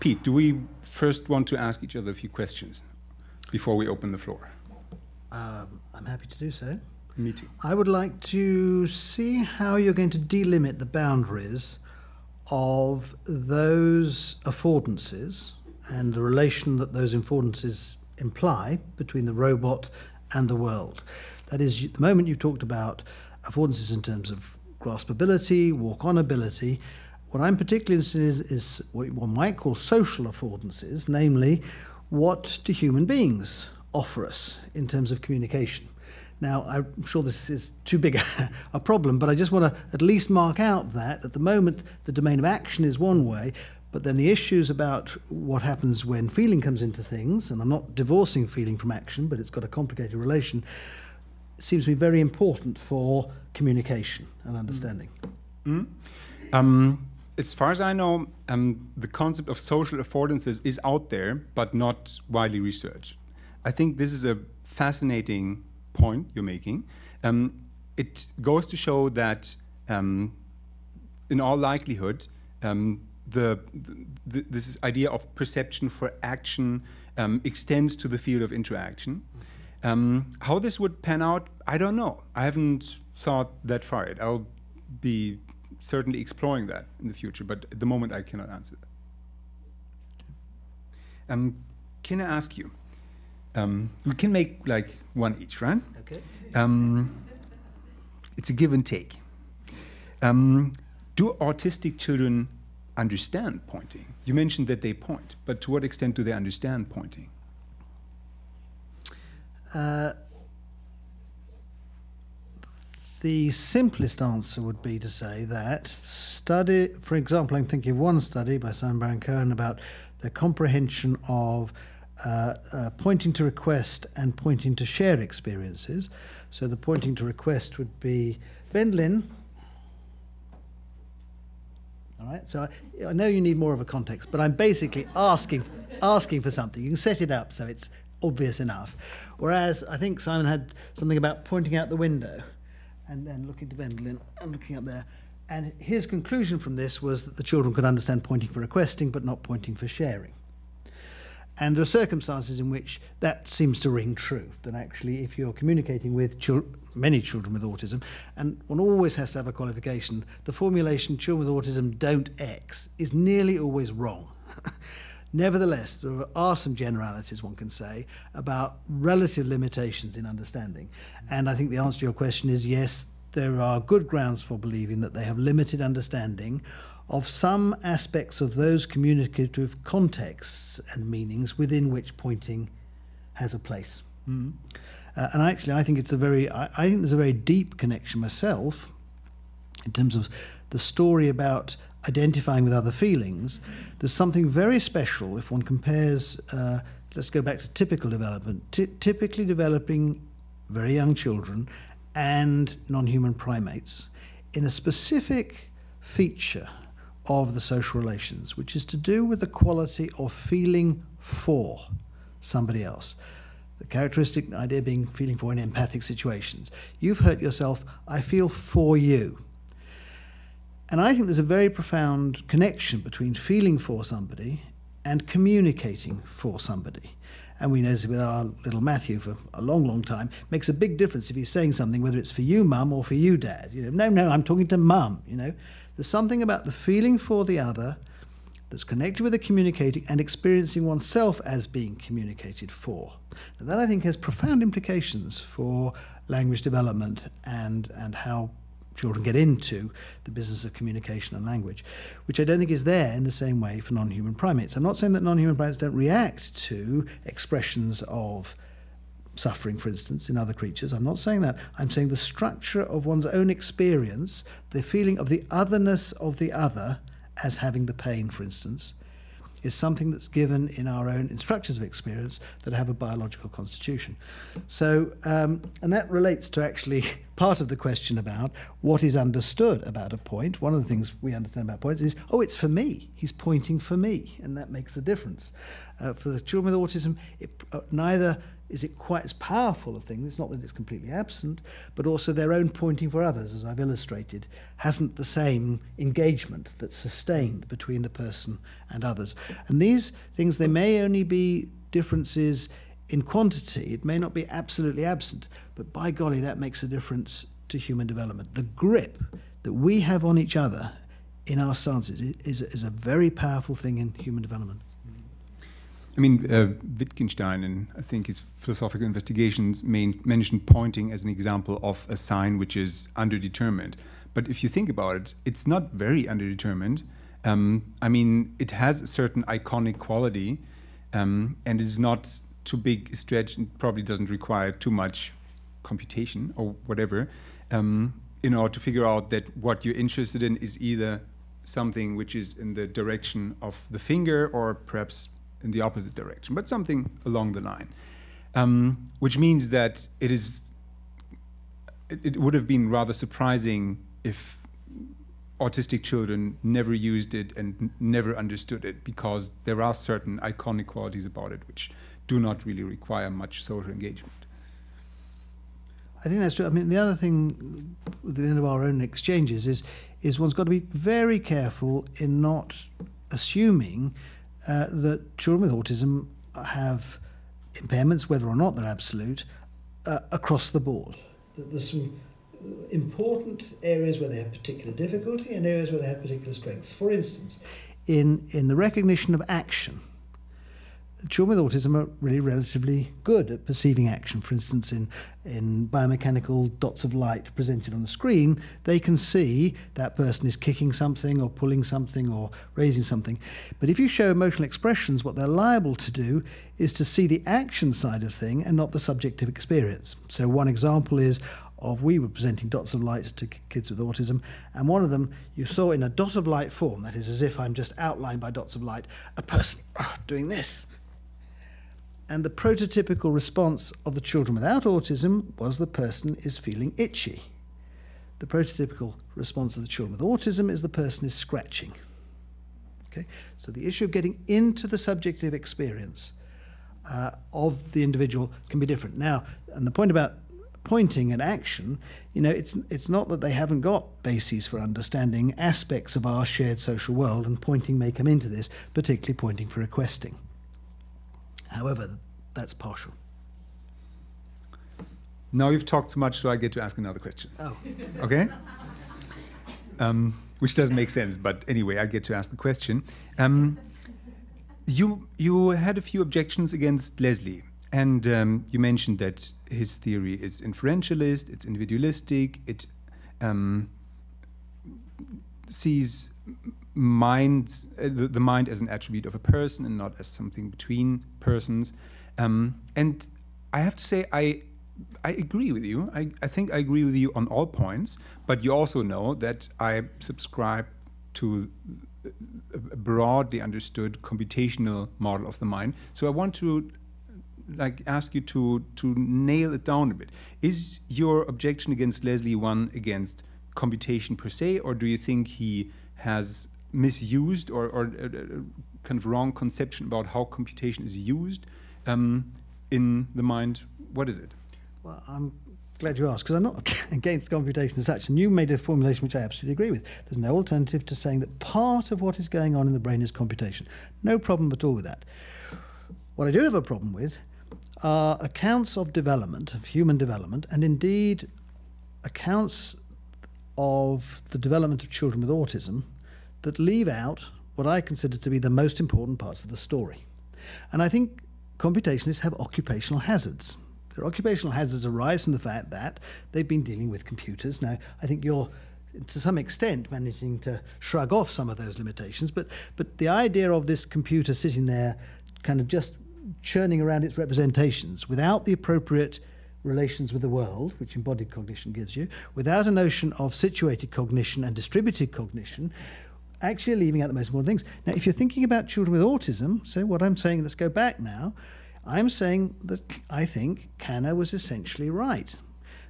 Pete, do we first want to ask each other a few questions before we open the floor? I'm happy to do so. Me too. I would like to see how you're going to delimit the boundaries of those affordances and the relation that those affordances imply between the robot and the world. That is, at the moment you talked about affordances in terms of graspability, walk-on ability. What I'm particularly interested in is what one might call social affordances, namely, what do human beings offer us in terms of communication? Now, I'm sure this is too big a problem, but I just want to at least mark out that at the moment the domain of action is one way, but then the issues about what happens when feeling comes into things, and I'm not divorcing feeling from action, but it's got a complicated relation, seems to be very important for communication and understanding. As far as I know, the concept of social affordances is out there, but not widely researched. I think this is a fascinating point you're making. It goes to show that, in all likelihood, this idea of perception for action extends to the field of interaction. How this would pan out, I don't know. I haven't thought that far yet. I'll be certainly exploring that in the future, but at the moment I cannot answer that. Can I ask you? We can make like one each, right? Okay. It's a give and take. Do autistic children understand pointing? You mentioned that they point, but to what extent do they understand pointing? The simplest answer would be to say that for example, I'm thinking of one study by Simon Baron-Cohen about the comprehension of pointing to request and pointing to share experiences. So the pointing to request would be Wendelin. All right, so I know you need more of a context, but I'm basically asking for something. You can set it up so it's obvious enough. Whereas I think Simon had something about pointing out the window and then looking to Wendelin and looking up there. And his conclusion from this was that the children could understand pointing for requesting but not pointing for sharing. And there are circumstances in which that seems to ring true, that actually if you're communicating with many children with autism, and one always has to have a qualification, the formulation children with autism don't X is nearly always wrong. Nevertheless, there are some generalities, one can say, about relative limitations in understanding. And I think the answer to your question is yes, there are good grounds for believing that they have limited understanding of some aspects of those communicative contexts and meanings within which pointing has a place. Mm-hmm. And actually, I think it's I think there's a very deep connection myself in terms of the story about identifying with other feelings. There's something very special if one compares, let's go back to typical development, typically developing very young children and non-human primates in a specific feature of the social relations, which is to do with the quality of feeling for somebody else. The characteristic idea being feeling for in empathic situations. You've hurt yourself, I feel for you. And I think there's a very profound connection between feeling for somebody and communicating for somebody. And we know this with our little Matthew for a long, long time. It makes a big difference if he's saying something, whether it's for you, Mum, or for you, Dad. You know, no, I'm talking to Mum, you know. There's something about the feeling for the other that's connected with the communicating and experiencing oneself as being communicated for. Now, that, I think, has profound implications for language development and how children get into the business of communication and language, which I don't think is there in the same way for non-human primates. I'm not saying that non-human primates don't react to expressions of suffering, for instance, in other creatures. I'm not saying that. I'm saying the structure of one's own experience, the feeling of the otherness of the other as having the pain, for instance, is something that's given in our own structures of experience that have a biological constitution. So, and that relates to actually part of the question about what is understood about a point. One of the things we understand about points is, oh, it's for me. He's pointing for me, and that makes a difference. For the children with autism, neither is it quite as powerful a thing? It's not that it's completely absent, but also their own pointing for others, as I've illustrated, hasn't the same engagement that's sustained between the person and others. And these things, they may only be differences in quantity. It may not be absolutely absent, but by golly, that makes a difference to human development. The grip that we have on each other in our stances is a very powerful thing in human development. I mean, Wittgenstein, in I think his philosophical investigations, mentioned pointing as an example of a sign which is underdetermined. But if you think about it, it's not very underdetermined. I mean, it has a certain iconic quality, and it is not too big a stretch, and probably doesn't require too much computation or whatever, in order to figure out that what you're interested in is either something which is in the direction of the finger or perhaps in the opposite direction, but something along the line, which means that it would have been rather surprising if autistic children never used it and never understood it, because there are certain iconic qualities about it which do not really require much social engagement. I think that's true. I mean, the other thing at the end of our own exchanges is one's got to be very careful in not assuming that children with autism have impairments, whether or not they're absolute, across the board. That there's some important areas where they have particular difficulty and areas where they have particular strengths. For instance, in the recognition of action, children with autism are really relatively good at perceiving action. For instance, in biomechanical dots of light presented on the screen, they can see that person is kicking something or pulling something or raising something. But if you show emotional expressions, what they're liable to do is to see the action side of thing and not the subjective experience. So one example is we were presenting dots of light to kids with autism, and one of them you saw in a dot of light form, that is as if I'm just outlined by dots of light, a person doing this. And the prototypical response of the children without autism was the person is feeling itchy. The prototypical response of the children with autism is the person is scratching. Okay? So the issue of getting into the subjective experience of the individual can be different. Now, and the point about pointing and action, it's not that they haven't got bases for understanding aspects of our shared social world, and pointing may come into this, particularly pointing for requesting. However, that's partial. Now you've talked so much, so I get to ask another question. Oh. Okay? Which doesn't make sense, but anyway, I get to ask the question. You had a few objections against Leslie, and you mentioned that his theory is inferentialist, it's individualistic, it sees the mind as an attribute of a person and not as something between persons. And I have to say, I agree with you. I think I agree with you on all points, but you also know that I subscribe to a broadly understood computational model of the mind. So I want to ask you to nail it down a bit. Is your objection against Leslie one against computation per se, or do you think he has misused or kind of wrong conception about how computation is used in the mind? What is it? Well, I'm glad you asked, because I'm not against computation as such, and you made a formulation which I absolutely agree with. There's no alternative to saying that part of what is going on in the brain is computation. No problem at all with that. What I do have a problem with are accounts of development, of human development, and indeed accounts of the development of children with autism that leave out what I consider to be the most important parts of the story. And I think computationists have occupational hazards. Their occupational hazards arise from the fact that they've been dealing with computers. Now, I think you're, to some extent, managing to shrug off some of those limitations, but the idea of this computer sitting there kind of just churning around its representations without the appropriate relations with the world, which embodied cognition gives you, without a notion of situated cognition and distributed cognition, actually leaving out the most important things. Now, if you're thinking about children with autism, so what I'm saying, let's go back now, I'm saying that I think Kanner was essentially right.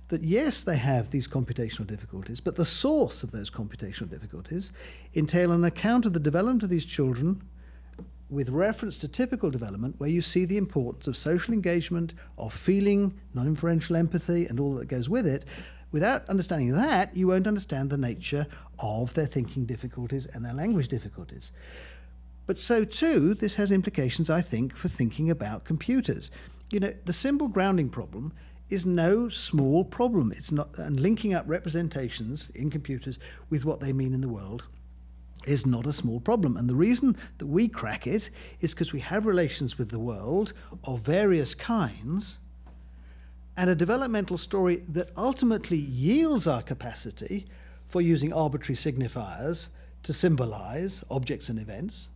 That yes, they have these computational difficulties, but the source of those computational difficulties entail an account of the development of these children with reference to typical development, where you see the importance of social engagement, of feeling, non-inferential empathy, and all that goes with it. Without understanding that, you won't understand the nature of their thinking difficulties and their language difficulties. But so too, this has implications, I think, for thinking about computers. You know, the symbol grounding problem is no small problem. It's not, and linking up representations in computers with what they mean in the world is not a small problem. And the reason that we crack it is because we have relations with the world of various kinds, and a developmental story that ultimately yields our capacity for using arbitrary signifiers to symbolize objects and events.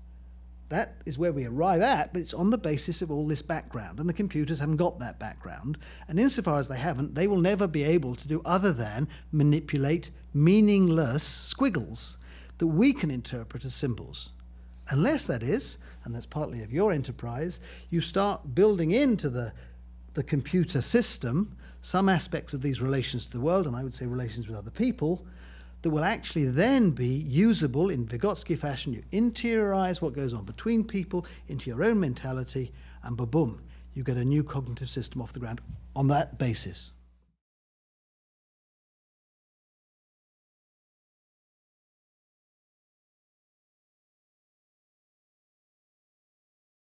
That is where we arrive at, but it's on the basis of all this background, and the computers haven't got that background, and insofar as they haven't, they will never be able to do other than manipulate meaningless squiggles that we can interpret as symbols. Unless, that is, and that's partly of your enterprise, you start building into the computer system some aspects of these relations to the world, and I would say relations with other people, that will actually then be usable in Vygotsky fashion. You interiorize what goes on between people into your own mentality, and ba-boom, you get a new cognitive system off the ground on that basis.